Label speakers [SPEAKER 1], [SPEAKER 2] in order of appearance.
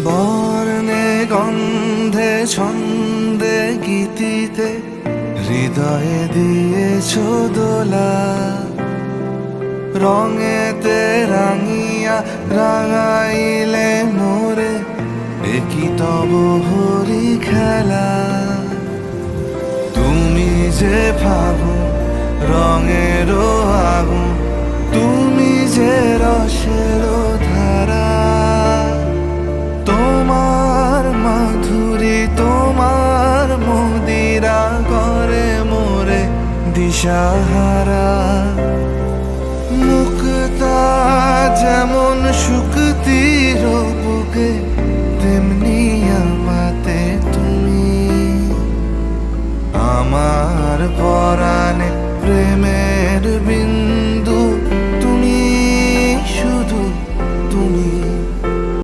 [SPEAKER 1] বর্ণে গন্ধে ছন্দে গীতিতে হৃদয়ে দিয়েছ দোলা, রঙেতে রাঙিয়া রাঙাইলে মোরে, একই তব হরি খেলা। তুমি যে ফাগুন রঙের আগুন, তুমি যে রসের ধারা, তোমার মাধুরী তোমার মদিরা করে মোরে দিশাহারা। মুক্তা যেমন সুখ